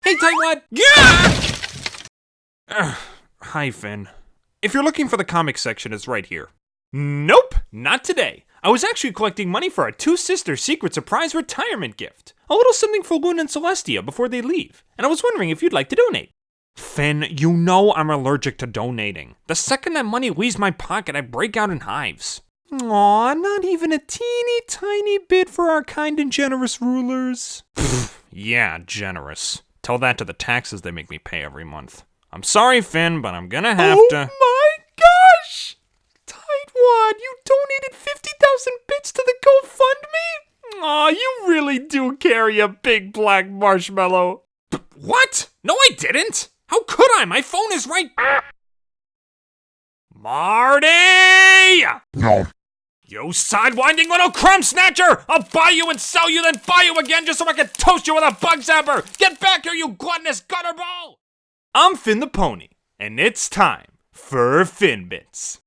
Hey, Tightwad! Yeah! Hi, Finn. If you're looking for the comics section, it's right here. Nope, not today. I was actually collecting money for our two sisters' secret surprise retirement gift. A little something for Luna and Celestia before they leave. And I was wondering if you'd like to donate. Finn, you know I'm allergic to donating. The second that money leaves my pocket, I break out in hives. Aw, not even a teeny tiny bit for our kind and generous rulers. Yeah, generous. Tell that to the taxes they make me pay every month. I'm sorry, Finn, but I'm gonna have to. Oh my gosh! Tightwad, you donated 50,000 bits to the GoFundMe? Aw, you really do carry a big black marshmallow. What? No, I didn't! How could I? My phone is right. Marty! No. You sidewinding little crumb snatcher! I'll buy you and sell you, then buy you again just so I can toast you with a bug zapper! Get back here, you gluttonous gutterball! I'm Finn the Pony, and it's time for Finn Bits.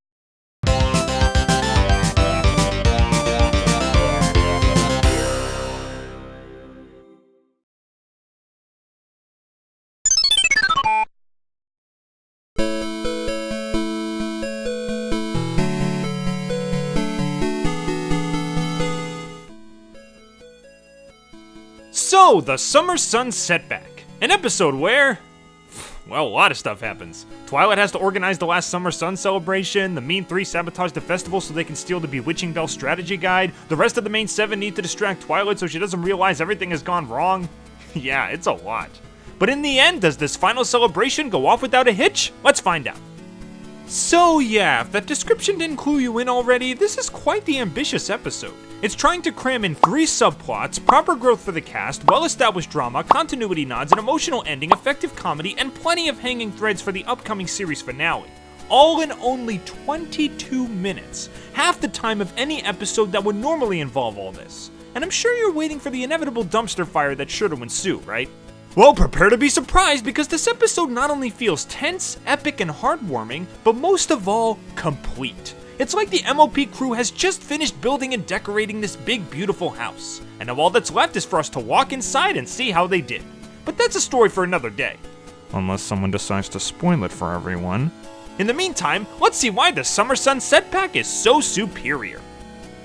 So, the Summer Sun Setback. An episode where, well, a lot of stuff happens. Twilight has to organize the last Summer Sun celebration, the Mean Three sabotage the festival so they can steal the Bewitching Bell strategy guide, the rest of the main seven need to distract Twilight so she doesn't realize everything has gone wrong. Yeah, it's a lot. But in the end, does this final celebration go off without a hitch? Let's find out. So yeah, if that description didn't clue you in already, this is quite the ambitious episode. It's trying to cram in 3 subplots, proper growth for the cast, well-established drama, continuity nods, an emotional ending, effective comedy, and plenty of hanging threads for the upcoming series finale. All in only 22 minutes, half the time of any episode that would normally involve all this. And I'm sure you're waiting for the inevitable dumpster fire that's sure to ensue, right? Well, prepare to be surprised because this episode not only feels tense, epic, and heartwarming, but most of all, complete. It's like the MLP crew has just finished building and decorating this big, beautiful house. And now all that's left is for us to walk inside and see how they did. But that's a story for another day. Unless someone decides to spoil it for everyone. In the meantime, let's see why the Summer Sun Setback is so superior.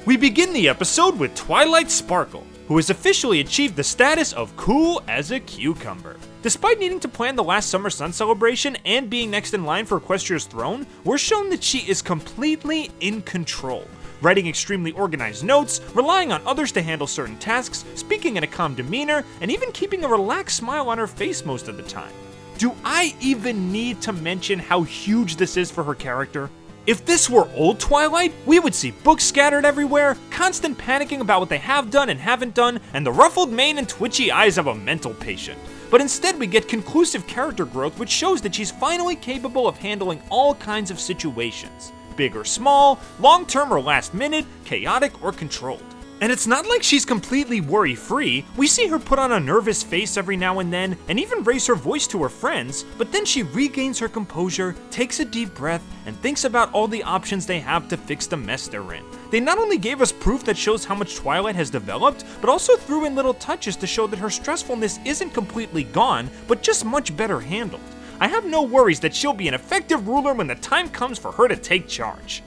We begin the episode with Twilight Sparkle, who has officially achieved the status of cool as a cucumber. Despite needing to plan the last Summer Sun celebration and being next in line for Equestria's throne, we're shown that she is completely in control, writing extremely organized notes, relying on others to handle certain tasks, speaking in a calm demeanor, and even keeping a relaxed smile on her face most of the time. Do I even need to mention how huge this is for her character? If this were old Twilight, we would see books scattered everywhere, constant panicking about what they have done and haven't done, and the ruffled mane and twitchy eyes of a mental patient. But instead we get conclusive character growth which shows that she's finally capable of handling all kinds of situations. Big or small, long-term or last minute, chaotic or controlled. And it's not like she's completely worry-free. We see her put on a nervous face every now and then, and even raise her voice to her friends, but then she regains her composure, takes a deep breath, and thinks about all the options they have to fix the mess they're in. They not only gave us proof that shows how much Twilight has developed, but also threw in little touches to show that her stressfulness isn't completely gone, but just much better handled. I have no worries that she'll be an effective ruler when the time comes for her to take charge.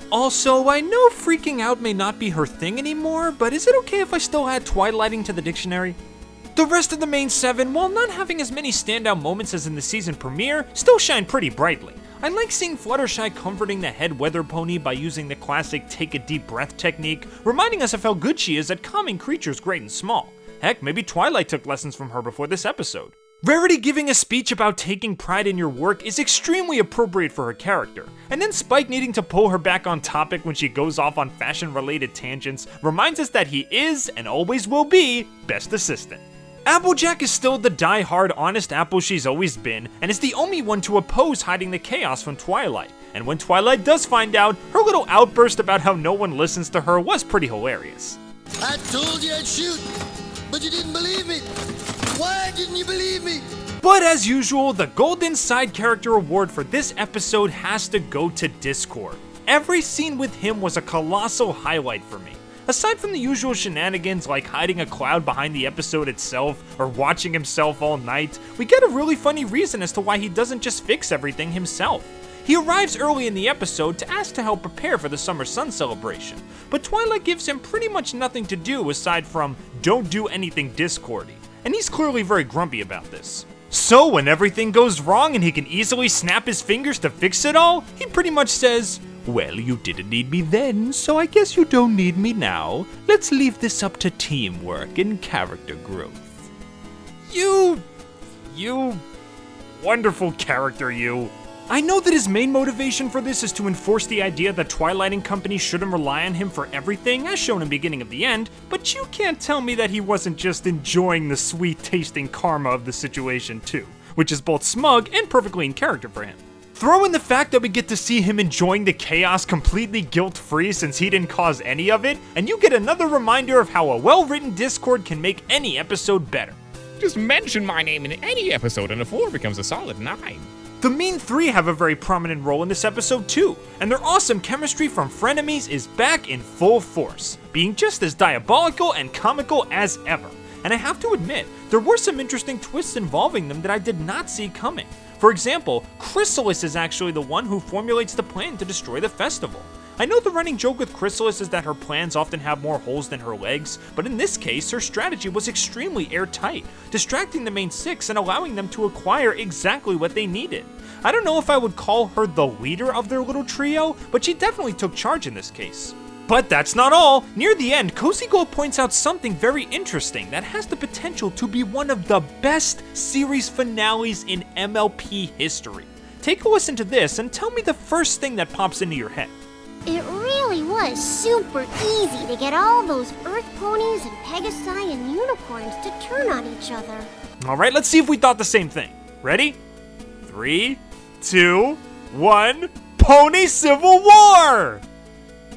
Also, I know freaking out may not be her thing anymore, but is it okay if I still add Twilighting to the dictionary? The rest of the main 7, while not having as many standout moments as in the season premiere, still shine pretty brightly. I like seeing Fluttershy comforting the head weather pony by using the classic take a deep breath technique, reminding us of how good she is at calming creatures great and small. Heck, maybe Twilight took lessons from her before this episode. Rarity giving a speech about taking pride in your work is extremely appropriate for her character, and then Spike needing to pull her back on topic when she goes off on fashion-related tangents reminds us that he is, and always will be, best assistant. Applejack is still the die-hard honest apple she's always been, and is the only one to oppose hiding the chaos from Twilight. And when Twilight does find out, her little outburst about how no one listens to her was pretty hilarious. I told you I'd shoot, but you didn't believe me. Why didn't you believe me? But as usual, the Golden Side Character Award for this episode has to go to Discord. Every scene with him was a colossal highlight for me. Aside from the usual shenanigans like hiding a cloud behind the episode itself or watching himself all night, we get a really funny reason as to why he doesn't just fix everything himself. He arrives early in the episode to ask to help prepare for the Summer Sun celebration, but Twilight gives him pretty much nothing to do aside from don't do anything Discordy, and he's clearly very grumpy about this. So when everything goes wrong and he can easily snap his fingers to fix it all, he pretty much says, "Well, you didn't need me then, so I guess you don't need me now. Let's leave this up to teamwork and character growth." You wonderful character, you. I know that his main motivation for this is to enforce the idea that Twilight and company shouldn't rely on him for everything, as shown in beginning of the end, but you can't tell me that he wasn't just enjoying the sweet-tasting karma of the situation too, which is both smug and perfectly in character for him. Throw in the fact that we get to see him enjoying the chaos completely guilt-free since he didn't cause any of it, and you get another reminder of how a well-written Discord can make any episode better. Just mention my name in any episode and a 4 becomes a solid 9. The Mean Three have a very prominent role in this episode too, and their awesome chemistry from frenemies is back in full force, being just as diabolical and comical as ever. And I have to admit, there were some interesting twists involving them that I did not see coming. For example, Chrysalis is actually the one who formulates the plan to destroy the festival. I know the running joke with Chrysalis is that her plans often have more holes than her legs, but in this case, her strategy was extremely airtight, distracting the main 6 and allowing them to acquire exactly what they needed. I don't know if I would call her the leader of their little trio, but she definitely took charge in this case. But that's not all. Near the end, Cozy Gold points out something very interesting that has the potential to be one of the best series finales in MLP history. Take a listen to this and tell me the first thing that pops into your head. It really was super easy to get all those Earth ponies and Pegasi and unicorns to turn on each other. Alright, let's see if we thought the same thing. Ready? 3, 2, 1, Pony Civil War!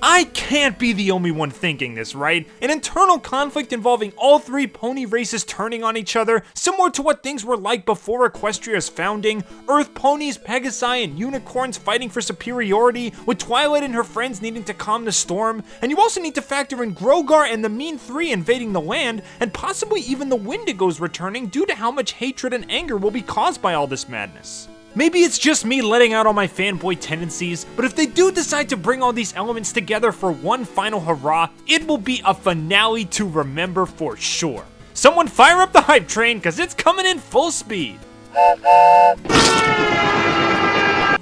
I can't be the only one thinking this, right? An internal conflict involving all 3 pony races turning on each other, similar to what things were like before Equestria's founding, Earth ponies, Pegasi, and unicorns fighting for superiority, with Twilight and her friends needing to calm the storm, and you also need to factor in Grogar and the Mean Three invading the land, and possibly even the Wendigos returning due to how much hatred and anger will be caused by all this madness. Maybe it's just me letting out all my fanboy tendencies, but if they do decide to bring all these elements together for one final hurrah, it will be a finale to remember for sure. Someone fire up the hype train, cause it's coming in full speed.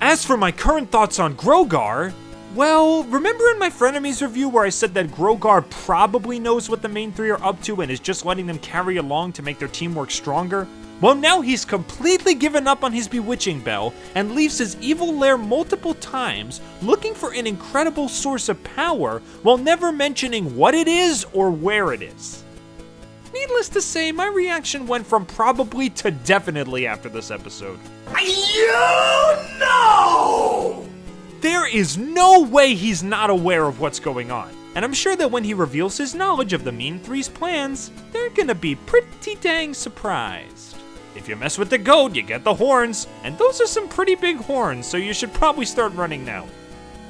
As for my current thoughts on Grogar, well, remember in my Frenemies review where I said that Grogar probably knows what the main 3 are up to and is just letting them carry along to make their teamwork stronger? Well, now he's completely given up on his bewitching bell and leaves his evil lair multiple times looking for an incredible source of power while never mentioning what it is or where it is. Needless to say, my reaction went from probably to definitely after this episode. You know! There is no way he's not aware of what's going on, and I'm sure that when he reveals his knowledge of the Mean Three's plans, they're gonna be pretty dang surprised. If you mess with the goat, you get the horns, and those are some pretty big horns, so you should probably start running now.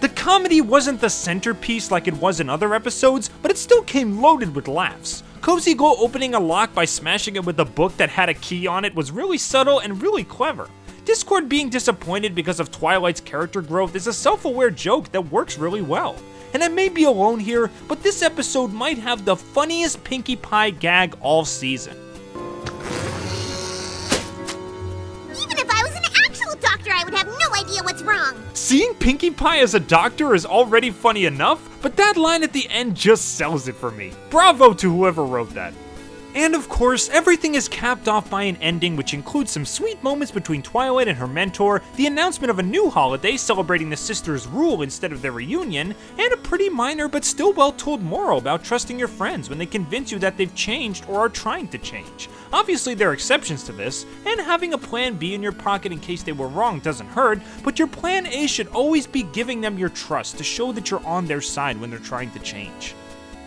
The comedy wasn't the centerpiece like it was in other episodes, but it still came loaded with laughs. Cozy Go opening a lock by smashing it with a book that had a key on it was really subtle and really clever. Discord being disappointed because of Twilight's character growth is a self-aware joke that works really well. And I may be alone here, but this episode might have the funniest Pinkie Pie gag all season. I would have no idea what's wrong. Seeing Pinkie Pie as a doctor is already funny enough, but that line at the end just sells it for me. Bravo to whoever wrote that. And of course, everything is capped off by an ending which includes some sweet moments between Twilight and her mentor, the announcement of a new holiday celebrating the sisters' rule instead of their reunion, and a pretty minor but still well-told moral about trusting your friends when they convince you that they've changed or are trying to change. Obviously there are exceptions to this, and having a plan B in your pocket in case they were wrong doesn't hurt, but your plan A should always be giving them your trust to show that you're on their side when they're trying to change.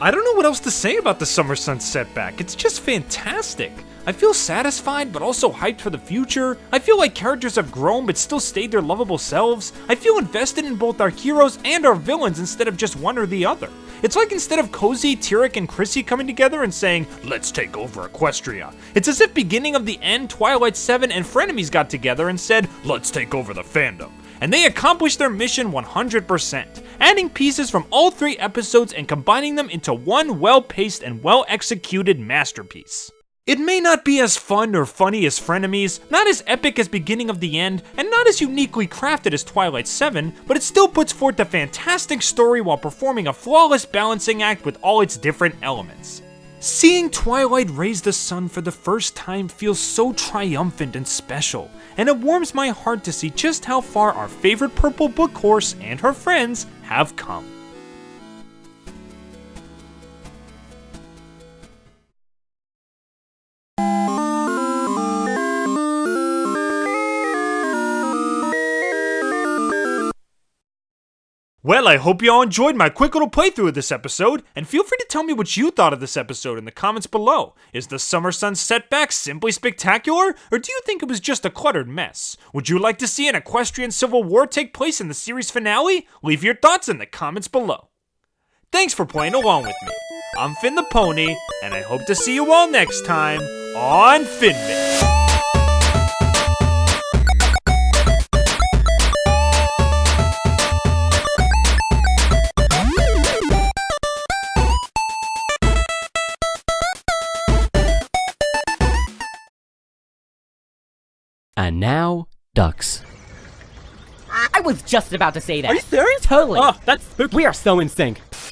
I don't know what else to say about the Summer Sun Setback. It's just fantastic. I feel satisfied, but also hyped for the future. I feel like characters have grown, but still stayed their lovable selves. I feel invested in both our heroes and our villains instead of just one or the other. It's like instead of Cozy, Tyrek, and Chrissy coming together and saying, "Let's take over Equestria," it's as if beginning of the end, Twilight 7 and Frenemies got together and said, "Let's take over the fandom." And they accomplished their mission 100%, adding pieces from all 3 episodes and combining them into one well-paced and well-executed masterpiece. It may not be as fun or funny as Frenemies, not as epic as Beginning of the End, and not as uniquely crafted as Twilight 7, but it still puts forth a fantastic story while performing a flawless balancing act with all its different elements. Seeing Twilight raise the sun for the first time feels so triumphant and special, and it warms my heart to see just how far our favorite purple book horse and her friends have come. Well, I hope you all enjoyed my quick little playthrough of this episode, and feel free to tell me what you thought of this episode in the comments below. Is the Summer Sun Setback simply spectacular, or do you think it was just a cluttered mess? Would you like to see an equestrian civil war take place in the series finale? Leave your thoughts in the comments below. Thanks for playing along with me. I'm Finn the Pony, and I hope to see you all next time on Finman. And now, ducks. I was just about to say that. Are you serious? Totally. Oh, that's spooky. We are so in sync.